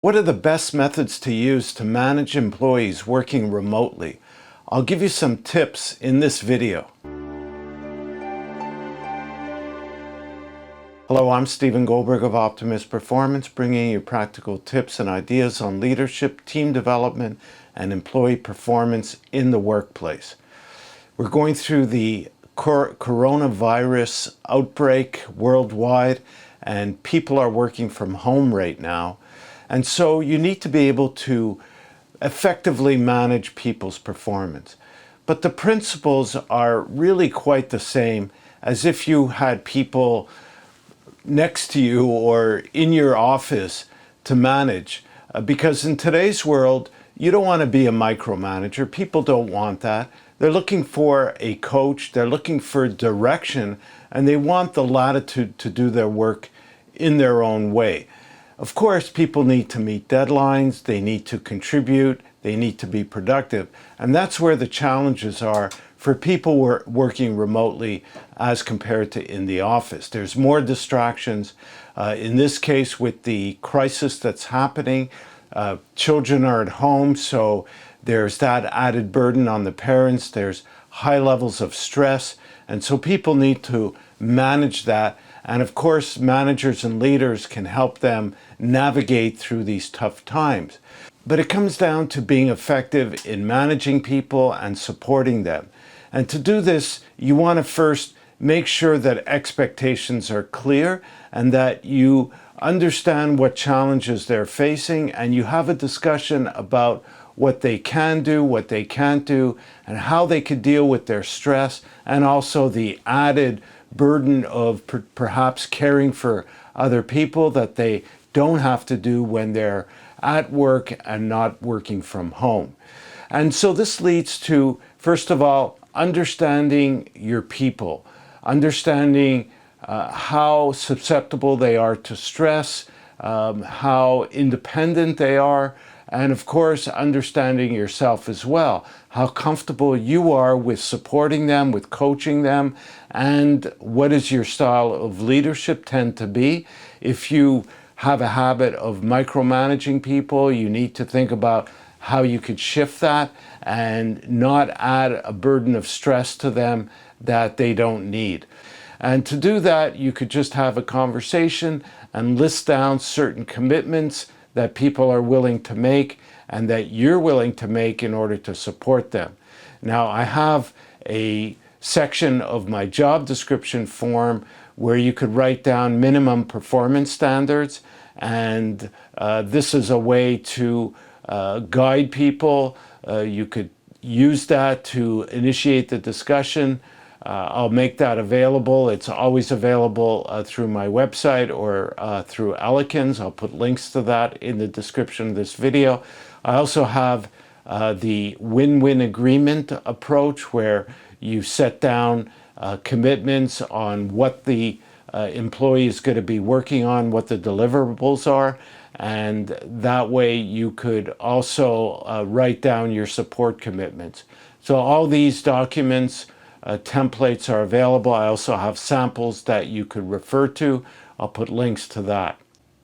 What are the best methods to use to manage employees working remotely? I'll give you some tips in this video. Hello, I'm Goldberg of Optimus Performance, bringing you practical tips and ideas on leadership, team development, and employee performance in the workplace. We're going through the coronavirus outbreak worldwide, and people are working from home right now. And so you need to be able to effectively manage people's performance. But the principles are really quite the same as if you had people next to you or in your office to manage. Because in today's world, you don't want to be a micromanager. People don't want that. They're looking for a coach, they're looking for direction, and they want the latitude to do their work in their own way. Of course, people need to meet deadlines, they need to contribute, they need to be productive, and that's where the challenges are for people working remotely as compared to in the office. There's more distractions. In this case, with the crisis that's happening, children are at home, so there's that added burden on the parents. There's high levels of stress, and so people need to manage that. And of course, managers and leaders can help them navigate through these tough times. But it comes down to being effective in managing people and supporting them. And to do this, you want to first make sure that expectations are clear and that you understand what challenges they're facing, and you have a discussion about what they can do, what they can't do, and how they could deal with their stress, and also the added burden of perhaps caring for other people that they don't have to do when they're at work and not working from home. And so this leads to, first of all, understanding your people, understanding how susceptible they are to stress, how independent they are, and of course, understanding yourself as well, how comfortable you are with supporting them, with coaching them, and what is your style of leadership tend to be. If you have a habit of micromanaging people, you need to think about how you could shift that and not add a burden of stress to them that they don't need. And to do that, you could just have a conversation and list down certain commitments that people are willing to make and that you're willing to make in order to support them. Now, I have a section of my job description form where you could write down minimum performance standards, and this is a way to guide people. You could use that to initiate the discussion. I'll make that available. It's always available through my website or through Elikins. I'll put links to that in the description of this video. I also have the win-win agreement approach, where you set down commitments on what the employee is going to be working on, what the deliverables are, and that way you could also write down your support commitments. So all these documents, templates are available. I also have samples that you could refer to. I'll put links to that.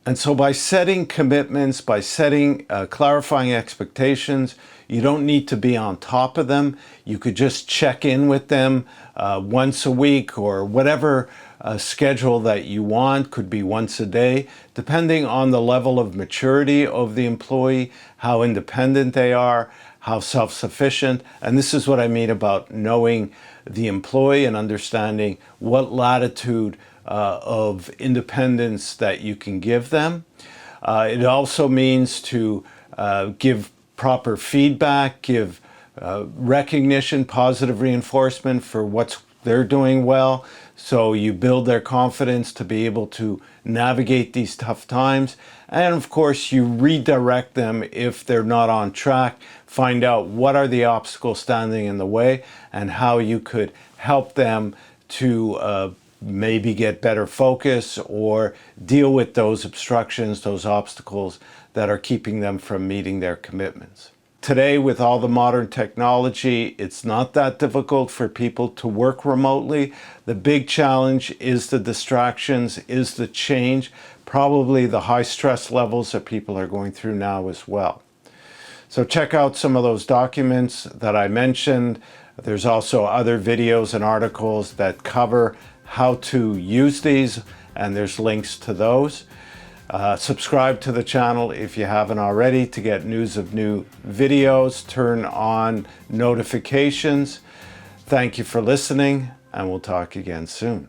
And so by setting commitments, by setting clarifying expectations, you don't need to be on top of them. You could just check in with them once a week, or whatever schedule that you want. Could be once a day, depending on the level of maturity of the employee, how independent they are, how self-sufficient. And this is what I mean about knowing the employee and understanding what latitude of independence that you can give them. It also means to give proper feedback, give recognition, positive reinforcement for what they're doing well, so you build their confidence to be able to navigate these tough times. And of course, you redirect them if they're not on track. Find out what are the obstacles standing in the way and how you could help them to maybe get better focus or deal with those obstructions, those obstacles that are keeping them from meeting their commitments. Today, with all the modern technology, it's not that difficult for people to work remotely. The big challenge is the distractions, is the change, probably the high stress levels that people are going through now as well. So check out some of those documents that I mentioned. There's also other videos and articles that cover how to use these, and there's links to those. Subscribe to the channel if you haven't already to get news of new videos. Turn on notifications. Thank you for listening, and we'll talk again soon.